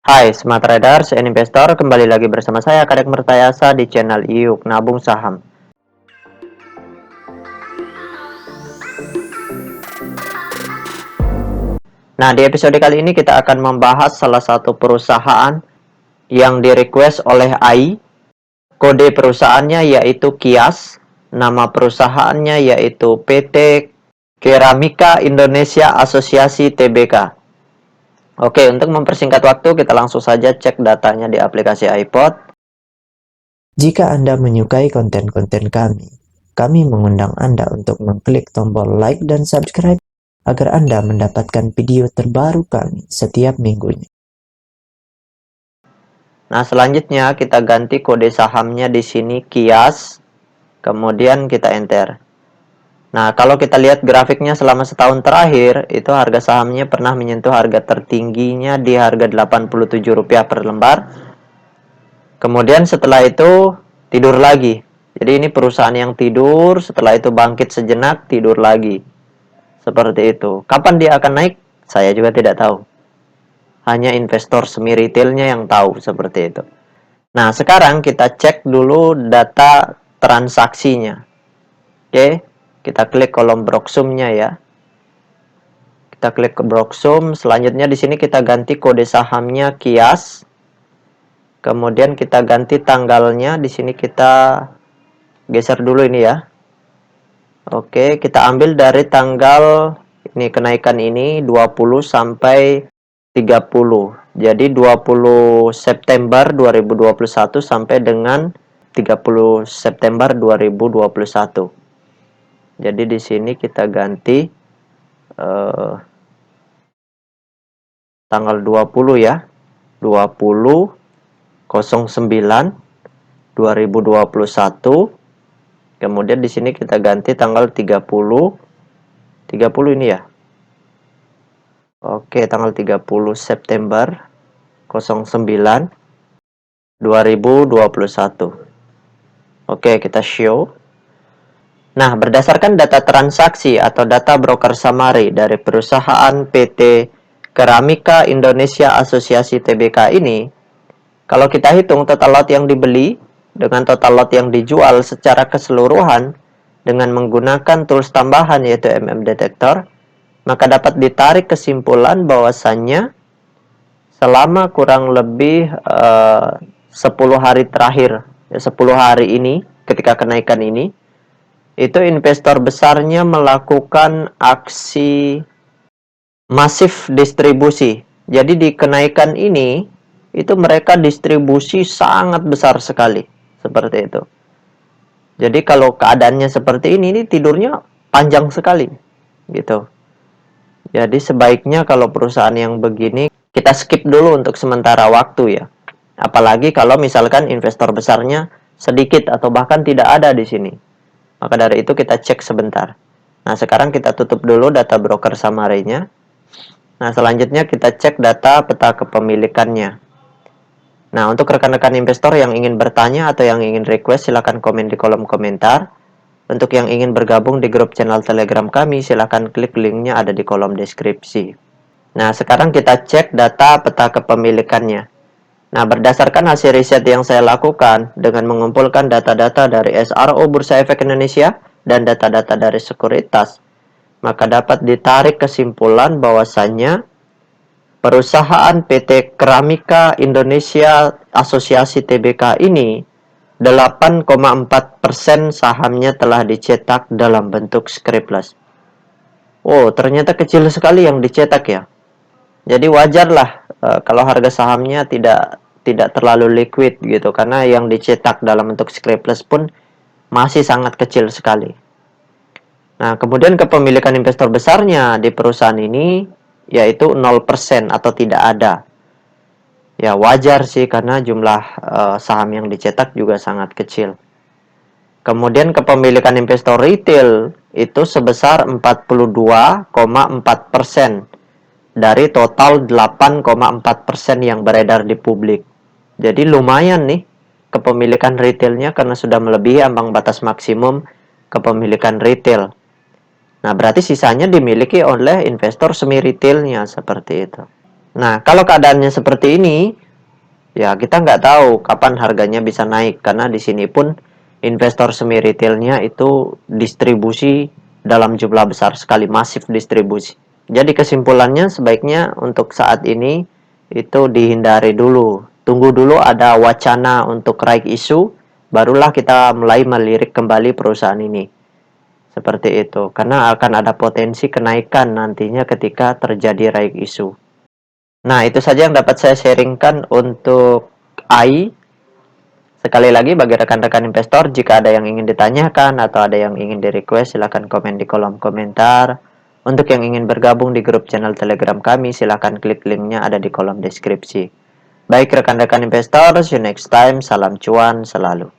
Hai Smart Traders and Investor, kembali lagi bersama saya Kadek Mertayasa di channel Iuk Nabung Saham. Nah, di episode kali ini kita akan membahas salah satu perusahaan yang di-request oleh AI. Kode perusahaannya yaitu Kias, nama perusahaannya yaitu PT Keramika Indonesia Asosiasi Tbk. Oke, untuk mempersingkat waktu, kita langsung saja cek datanya di aplikasi iPod. Jika Anda menyukai konten-konten kami mengundang Anda untuk mengklik tombol like dan subscribe agar Anda mendapatkan video terbaru kami setiap minggunya. Nah, selanjutnya kita ganti kode sahamnya di sini Kias, kemudian kita enter. Nah, kalau kita lihat grafiknya selama setahun terakhir, itu harga sahamnya pernah menyentuh harga tertingginya di harga Rp87 per lembar. Kemudian setelah itu tidur lagi. Jadi ini perusahaan yang tidur, setelah itu bangkit sejenak, tidur lagi. Seperti itu. Kapan dia akan naik? Saya juga tidak tahu. Hanya investor semi retailnya yang tahu seperti itu. Nah, sekarang kita cek dulu data transaksinya. Oke, kita klik kolom Broksumnya ya. Kita klik ke Broksum, selanjutnya di sini kita ganti kode sahamnya Kias. Kemudian kita ganti tanggalnya, di sini kita geser dulu ini ya. Oke, kita ambil dari tanggal ini kenaikan ini 20 sampai 30. Jadi 20 September 2021 sampai dengan 30 September 2021. Jadi di sini kita ganti tanggal 20 ya. 20 09 2021. Kemudian di sini kita ganti tanggal 30 ini ya. Oke, tanggal 30 September 09 2021. Oke, kita show. Nah, berdasarkan data transaksi atau data broker summary dari perusahaan PT Keramika Indonesia Asosiasi Tbk ini, kalau kita hitung total lot yang dibeli dengan total lot yang dijual secara keseluruhan dengan menggunakan tools tambahan yaitu Detektor, maka dapat ditarik kesimpulan bahwasannya selama kurang lebih 10 hari terakhir, 10 hari ini ketika kenaikan ini, itu investor besarnya melakukan aksi masif distribusi. Jadi di kenaikan ini, itu mereka distribusi sangat besar sekali. Seperti itu. Jadi kalau keadaannya seperti ini tidurnya panjang sekali. Gitu. Jadi sebaiknya kalau perusahaan yang begini, kita skip dulu untuk sementara waktu ya. Apalagi kalau misalkan investor besarnya sedikit atau bahkan tidak ada di sini. Maka dari itu kita cek sebentar. Nah, sekarang kita tutup dulu data broker summary-nya. Nah, selanjutnya kita cek data peta kepemilikannya. Nah, untuk rekan-rekan investor yang ingin bertanya atau yang ingin request, silakan komen di kolom komentar. Untuk yang ingin bergabung di grup channel Telegram kami, silakan klik linknya ada di kolom deskripsi. Nah, sekarang kita cek data peta kepemilikannya. Nah, berdasarkan hasil riset yang saya lakukan dengan mengumpulkan data-data dari SRO Bursa Efek Indonesia dan data-data dari sekuritas, maka dapat ditarik kesimpulan bahwasannya perusahaan PT Keramika Indonesia Asosiasi Tbk ini 8,4% sahamnya telah dicetak dalam bentuk scriptless. Oh, ternyata kecil sekali yang dicetak ya. Jadi wajarlah kalau harga sahamnya tidak terlalu liquid gitu, karena yang dicetak dalam bentuk scriptless pun masih sangat kecil sekali. Nah, kemudian kepemilikan investor besarnya di perusahaan ini yaitu 0% atau tidak ada. Ya wajar sih karena jumlah saham yang dicetak juga sangat kecil. Kemudian kepemilikan investor retail itu sebesar 42,4% dari total 8,4% yang beredar di publik. Jadi lumayan nih kepemilikan retailnya karena sudah melebihi ambang batas maksimum kepemilikan retail. Nah, berarti sisanya dimiliki oleh investor semi retailnya seperti itu. Nah, kalau keadaannya seperti ini, ya kita nggak tahu kapan harganya bisa naik, karena di sini pun investor semi retailnya itu distribusi dalam jumlah besar sekali, masif distribusi. Jadi kesimpulannya sebaiknya untuk saat ini itu dihindari dulu. Tunggu dulu ada wacana untuk right issue, barulah kita mulai melirik kembali perusahaan ini. Seperti itu, karena akan ada potensi kenaikan nantinya ketika terjadi right issue. Nah, itu saja yang dapat saya sharingkan untuk AI. Sekali lagi, bagi rekan-rekan investor, jika ada yang ingin ditanyakan atau ada yang ingin di-request, silahkan komen di kolom komentar. Untuk yang ingin bergabung di grup channel Telegram kami, silahkan klik linknya ada di kolom deskripsi. Baik rekan-rekan investor, see you next time. Salam cuan selalu.